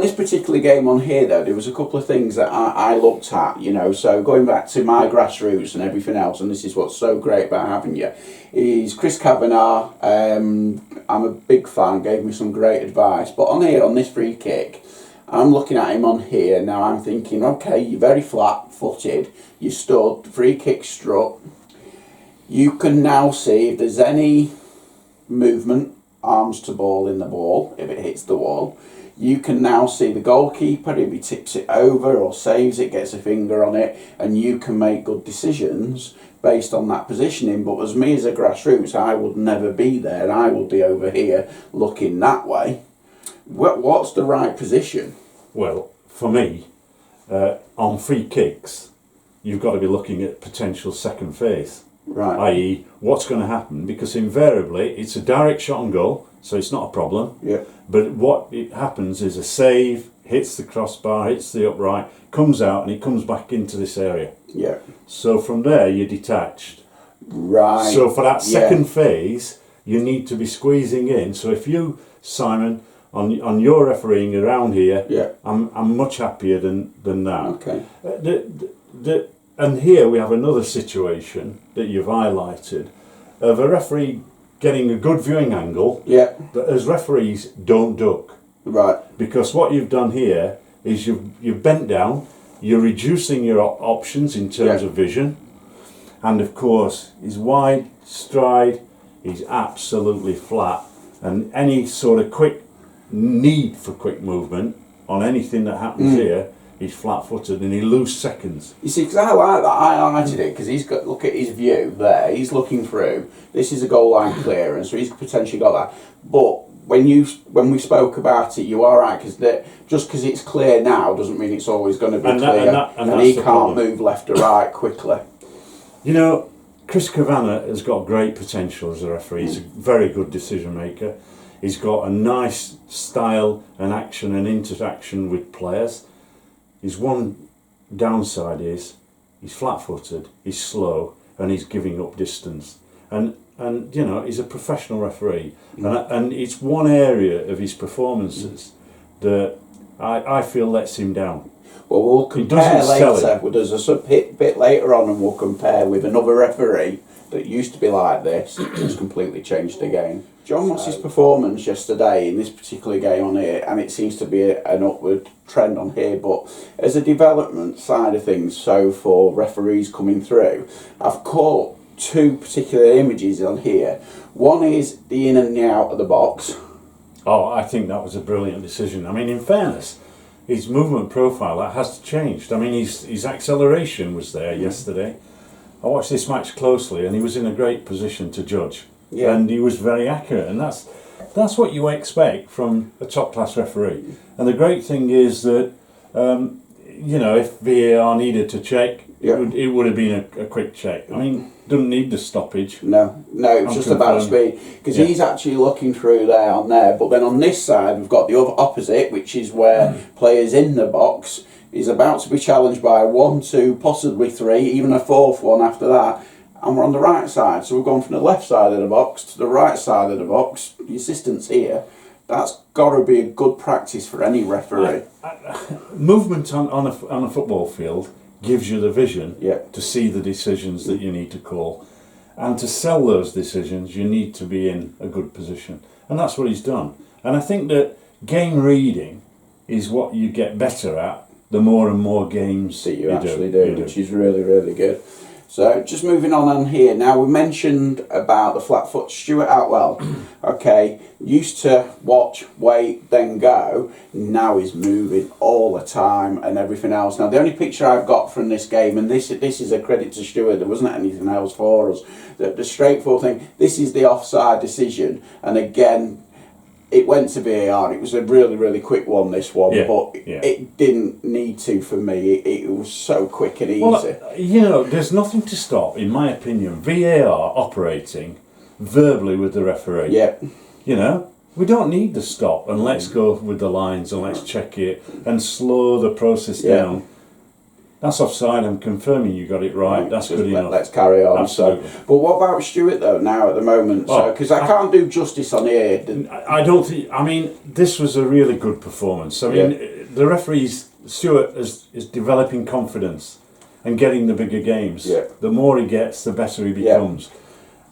this particular game on here, though, there was a couple of things that I looked at, you know, so going back to my grassroots and everything else, and this is what's so great about having you, is Chris Kavanagh. I'm a big fan, gave me some great advice, but on here, on this free kick, I'm looking at him on here, now I'm thinking, okay, you're very flat-footed, you stood, free kick struck, you can now see if there's any movement, arms to ball in the ball, if it hits the wall. You can now see the goalkeeper, if he tips it over or saves it, gets a finger on it, and you can make good decisions based on that positioning. But as me as a grassroots, I would never be there. I would be over here looking that way. What's the right position? Well, for me, on free kicks, you've got to be looking at potential second phase. Right. I.e., what's going to happen? Because invariably, it's a direct shot on goal, so it's not a problem. Yeah. But what it happens is a save, hits the crossbar, hits the upright, comes out, and it comes back into this area. Yeah. So from there, you're detached. Right. So for that second phase, you need to be squeezing in. So if you, Simon, on your refereeing around here, I'm much happier than that. Okay. And here we have another situation that you've highlighted of a referee getting a good viewing angle. Yeah. But as referees, don't duck. Right. Because what you've done here is you've bent down, you're reducing your options in terms of vision, and of course he's wide stride, he's absolutely flat, and any sort of quick need for quick movement on anything that happens here, he's flat-footed and he loses seconds. You see, because I like that, I highlighted it because he's got, look at his view there, he's looking through, this is a goal line clearance, so he's potentially got that. But when we spoke about it, you are right, because just because it's clear now doesn't mean it's always going to be clear, and he can't move left or right quickly. You know, Chris Kavanagh has got great potential as a referee. He's a very good decision maker. He's got a nice style and action and interaction with players. His one downside is he's flat-footed, he's slow, and he's giving up distance. And you know, he's a professional referee, and it's one area of his performances that I feel lets him down. Well, we'll compare later. There's a bit later on, and we'll compare with another referee that used to be like this, who's completely changed the game. John, what's his performance yesterday in this particular game on here? And it seems to be an upward trend on here, but as a development side of things, so for referees coming through, I've caught two particular images on here. One is the in and the out of the box. Oh, I think that was a brilliant decision. I mean, in fairness, his movement profile, that has changed. I mean, his acceleration was there yesterday. I watched this match closely, and he was in a great position to judge. Yeah. And he was very accurate, and that's what you expect from a top-class referee. And the great thing is that, you know, if VAR needed to check, it would have been a quick check. I mean, doesn't need the stoppage. No, it's just about speed. Because he's actually looking through there on there, but then on this side, we've got the other opposite, which is where players in the box is about to be challenged by 1, 2, possibly 3, even a fourth one after that. And we're on the right side, so we've gone from the left side of the box to the right side of the box. The assistant's here. That's got to be a good practice for any referee. Movement on a football field gives you the vision to see the decisions that you need to call. And to sell those decisions, you need to be in a good position. And that's what he's done. And I think that game reading is what you get better at the more and more games that you actually do, which is really, really good. So, just moving on here. Now, we mentioned about the flat foot. Stuart Outwell, okay, used to watch, wait, then go. Now he's moving all the time and everything else. Now, the only picture I've got from this game, and this is a credit to Stuart, there wasn't anything else for us. The straightforward thing, this is the offside decision. And again, it went to VAR. It was a really, really quick one, this one, but it didn't need to for me. It was so quick and easy. Well, you know, there's nothing to stop, in my opinion, VAR operating verbally with the referee. Yeah. You know, we don't need to stop and let's go with the lines and let's check it and slow the process down. That's offside. I'm confirming you got it right. That's good enough. Let's carry on. Absolutely. So, but what about Stuart though? Now at the moment, because I can't do justice on here. I don't think. I mean, this was a really good performance. I mean, the referees, Stuart is developing confidence and getting the bigger games. Yeah. The more he gets, the better he becomes.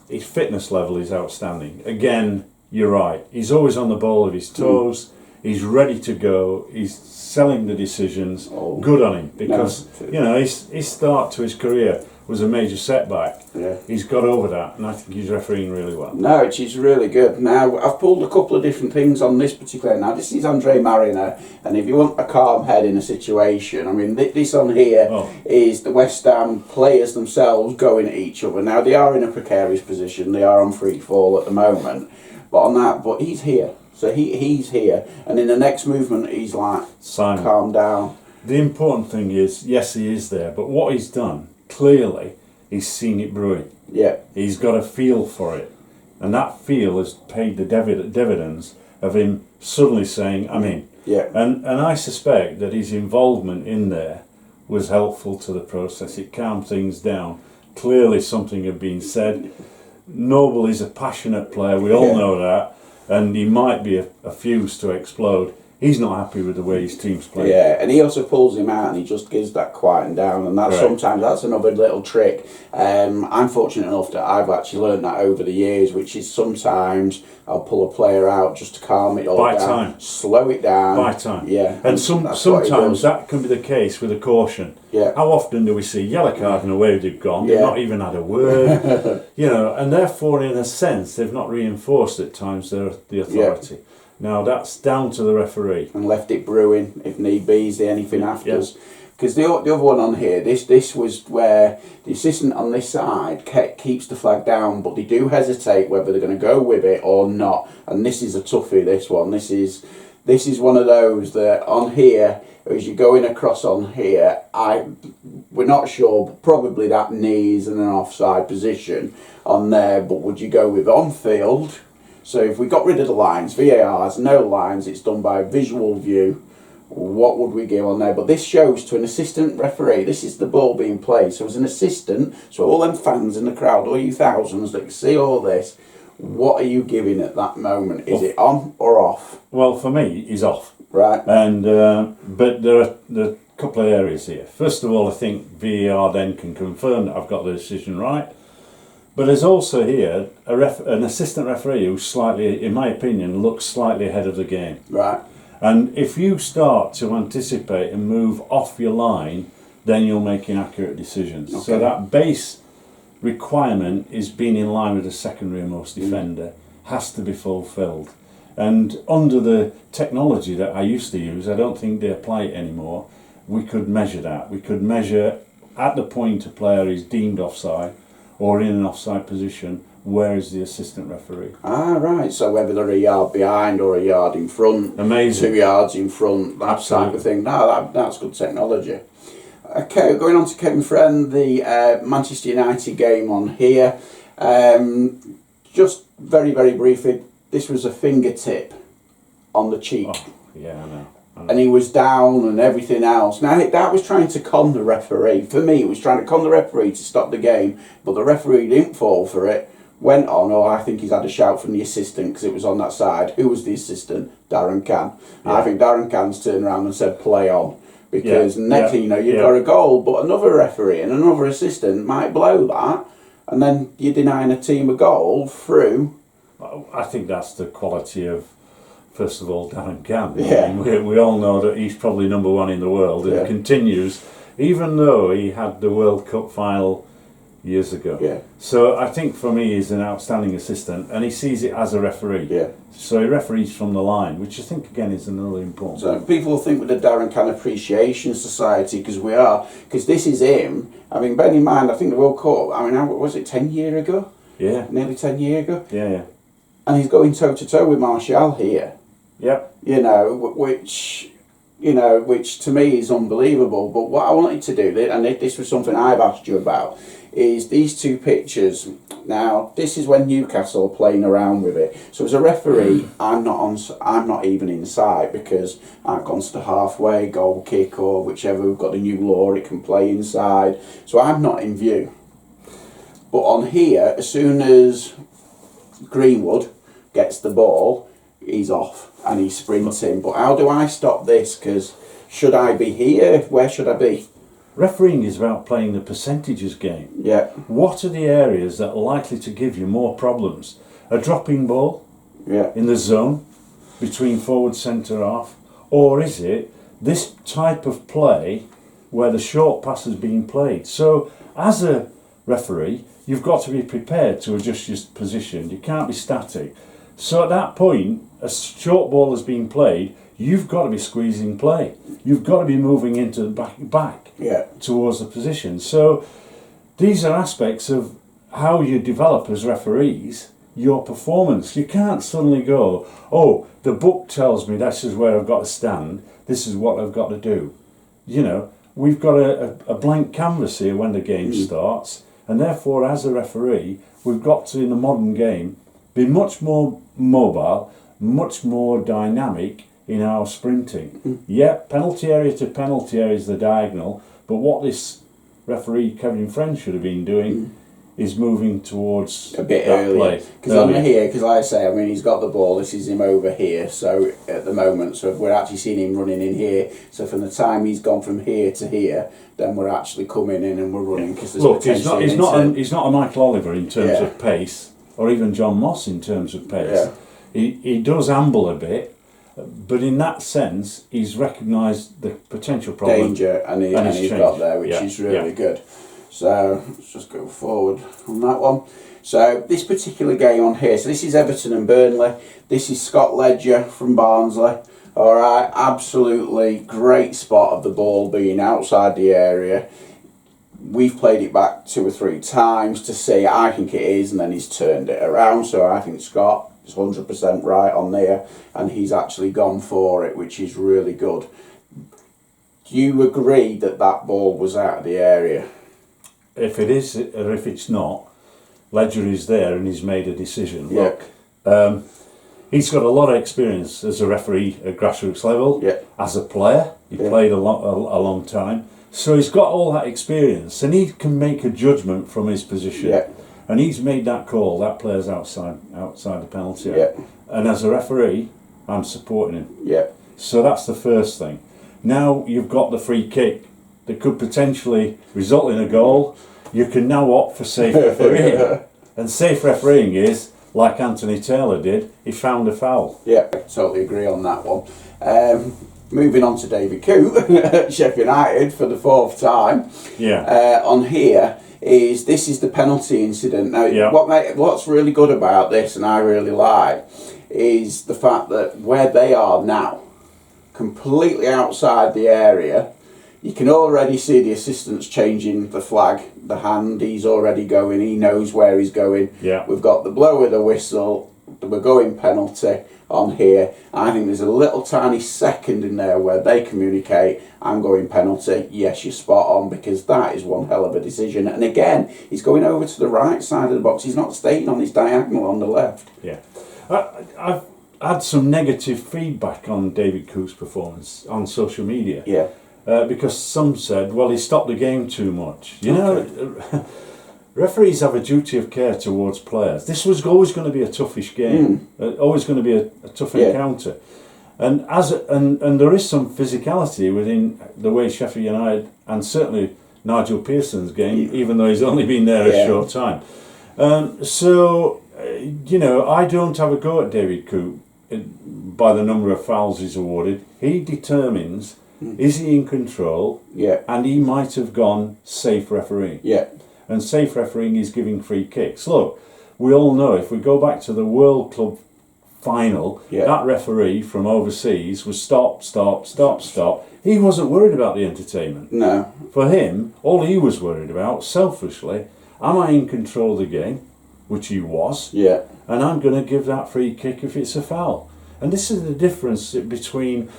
His fitness level is outstanding. Again, you're right. He's always on the ball of his toes. He's ready to go. He's selling the decisions. Oh. Good on him, because his start to his career was a major setback. Yeah. He's got over that, and I think he's refereeing really well. No, she's really good. Now, I've pulled a couple of different things on this particular. Now, this is Andre Mariner, and if you want a calm head in a situation, I mean, this on here is the West Ham players themselves going at each other. Now, they are in a precarious position. They are on free fall at the moment. But he's here. So he's here, and in the next movement, he's like, Simon, calm down. The important thing is, yes, he is there, but what he's done, clearly, he's seen it brewing. Yeah. He's got a feel for it, and that feel has paid the dividends of him suddenly saying, I'm in. Yeah. And I suspect that his involvement in there was helpful to the process. It calmed things down. Clearly something had been said. Noble is a passionate player, we all know that, and he might be a fuse to explode. He's not happy with the way his team's playing. Yeah, and he also pulls him out and he just gives that quieting down, and that's sometimes that's another little trick. I'm fortunate enough that I've actually learned that over the years, which is sometimes I'll pull a player out just to calm it all down, slow it down. By time. Yeah. And sometimes that can be the case with a caution. Yeah. How often do we see yellow card and away they've gone? They've not even had a word. And therefore, in a sense, they've not reinforced at times the authority. Yeah. Now that's down to the referee. And left it brewing, if need be, is there anything afters. Because the other one on here, this was where the assistant on this side keeps the flag down, but they do hesitate whether they're going to go with it or not. And this is a toughie, this one. This is one of those that on here, as you're going across on here, we're not sure, but probably that knee is in an offside position on there. But would you go with on field? So if we got rid of the lines, VAR has no lines, it's done by visual view, what would we give on there? But this shows to an assistant referee, this is the ball being played. So as an assistant, so all them fans in the crowd, all you thousands that can see all this, what are you giving at that moment? Is it on or off? Well, for me, he's off. Right. And but there are a couple of areas here. First of all, I think VAR then can confirm that I've got the decision right. But there's also here an assistant referee who slightly, in my opinion, looks slightly ahead of the game. Right. And if you start to anticipate and move off your line, then you'll make inaccurate decisions. Okay. So that base requirement is being in line with the secondary most defender has to be fulfilled. And under the technology that I used to use, I don't think they apply it anymore, we could measure that. We could measure at the point a player is deemed offside, or in an offside position, where is the assistant referee? Ah, right. So whether they're a yard behind or a yard in front, amazing, 2 yards in front, that type of thing. No, that's good technology. Okay, going on to Kevin Friend, the Manchester United game on here. Just very, very briefly, this was a fingertip on the cheek. Oh, yeah, I know. And he was down and everything else. Now, that was trying to con the referee. For me, it was trying to con the referee to stop the game, but the referee didn't fall for it. Went on, I think he's had a shout from the assistant because it was on that side. Who was the assistant? Darren Cann. Yeah. I think Darren Cann's turned around and said, play on. Because next thing you know, you've got a goal, but another referee and another assistant might blow that, and then you're denying a team a goal through. I think that's the quality of, first of all, Darren Cann. Yeah. I mean, we all know that he's probably number one in the world, and continues, even though he had the World Cup final years ago. Yeah. So I think for me he's an outstanding assistant, and he sees it as a referee. Yeah. So he referees from the line, which I think again is another important. So people think with the Darren Cann Appreciation Society, because this is him. I mean, bear in mind, I think the World Cup, I mean, was it 10 years ago? Yeah. Nearly 10 years ago? Yeah. And he's going toe to toe with Martial here. Yep. Which to me is unbelievable. But what I wanted to do, and this was something I've asked you about, is these two pictures. Now, this is when Newcastle are playing around with it. So as a referee, I'm not even inside because I've gone to the halfway, goal kick, or whichever. We've got the new law, it can play inside. So I'm not in view. But on here, as soon as Greenwood gets the ball, he's off and he's sprinting. But how do I stop this? Because should I be here? Where should I be? Refereeing is about playing the percentages game. Yeah. What are the areas that are likely to give you more problems? A dropping ball in the zone between forward, centre, half? Or is it this type of play where the short pass is being played? So as a referee, you've got to be prepared to adjust your position. You can't be static. So at that point, a short ball has been played, you've got to be squeezing play. You've got to be moving into the back towards the position. So these are aspects of how you develop as referees your performance. You can't suddenly go, oh, the book tells me this is where I've got to stand, this is what I've got to do. You know, we've got a blank canvas here when the game starts, and therefore as a referee, we've got to, in the modern game, be much more mobile, much more dynamic in our sprinting. Yeah, penalty area to penalty area is the diagonal, but what this referee, Kevin Friend, should have been doing is moving towards a bit that earlier. Because I'm here, because like I say, I mean, he's got the ball, this is him over here, so at the moment, so if we're actually seeing him running in here, so from the time he's gone from here to here, then we're actually coming in and we're running. Cause there's Look, he's not a Michael Oliver in terms of pace, or even John Moss in terms of pace. He does amble a bit, but in that sense, he's recognised the potential problem. Danger, and he's got there, which is really good. So let's just go forward on that one. So this particular game on here, so this is Everton and Burnley. This is Scott Ledger from Barnsley. All right, absolutely great spot of the ball being outside the area. We've played it back 2 or 3 times to see, I think it is, and then he's turned it around. So I think Scott is 100% right on there, and he's actually gone for it, which is really good. Do you agree that that ball was out of the area? If it is, or if it's not, Ledger is there and he's made a decision. Look, he's got a lot of experience as a referee at grassroots level. As a player, he played a long time. So he's got all that experience and he can make a judgment from his position. And he's made that call, that player's outside the penalty area. And as a referee, I'm supporting him. So that's the first thing. Now you've got the free kick that could potentially result in a goal. You can now opt for safe refereeing. And safe refereeing is, like Anthony Taylor did, he found a foul. Totally agree on that one. Moving on to David Coote at Sheffield United for the 4th time. On here is, this is the penalty incident. Now, what's really good about this, and I really like, is the fact that where they are now, completely outside the area, you can already see the assistant's changing the flag, the hand, he's already going, he knows where he's going. We've got the blow of the whistle, we're going penalty on here. I think there's a little tiny second in there where they communicate, I'm going penalty, yes, you're spot on, because that is one hell of a decision. And again, he's going over to the right side of the box, he's not staying on his diagonal on the left. I've had some negative feedback on David Coote's performance on social media. Because some said, well, he stopped the game too much. You know, referees have a duty of care towards players. This was always going to be a toughish game, always going to be a tough encounter. And and there is some physicality within the way Sheffield United, and certainly Nigel Pearson's game, even though he's only been there a short time. You know, I don't have a go at David Coote by the number of fouls he's awarded. He determines, is he in control? And he might have gone safe refereeing. And safe refereeing is giving free kicks. Look, we all know, if we go back to the World Club final, that referee from overseas was stop. He wasn't worried about the entertainment. No. For him, all he was worried about, selfishly, am I in control of the game? Which he was. And I'm going to give that free kick if it's a foul. And this is the difference between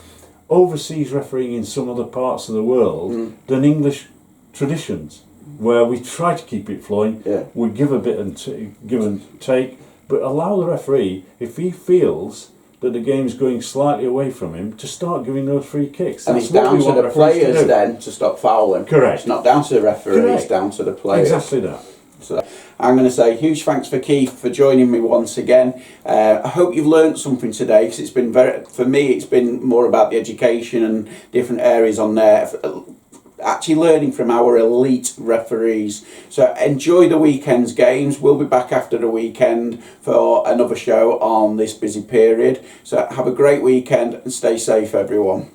overseas refereeing in some other parts of the world than English traditions, where we try to keep it flowing. We give a bit and give and take, but allow the referee, if he feels that the game's going slightly away from him, to start giving those free kicks. And it's down to the players then to stop fouling. Correct. It's not down to the referee, it's down to the players. Exactly that. So I'm going to say huge thanks for Keith for joining me once again. I hope you've learned something today, because it's been for me, it's been more about the education and different areas on there. Actually learning from our elite referees. So enjoy the weekend's games. We'll be back after the weekend for another show on this busy period. So have a great weekend and stay safe, everyone.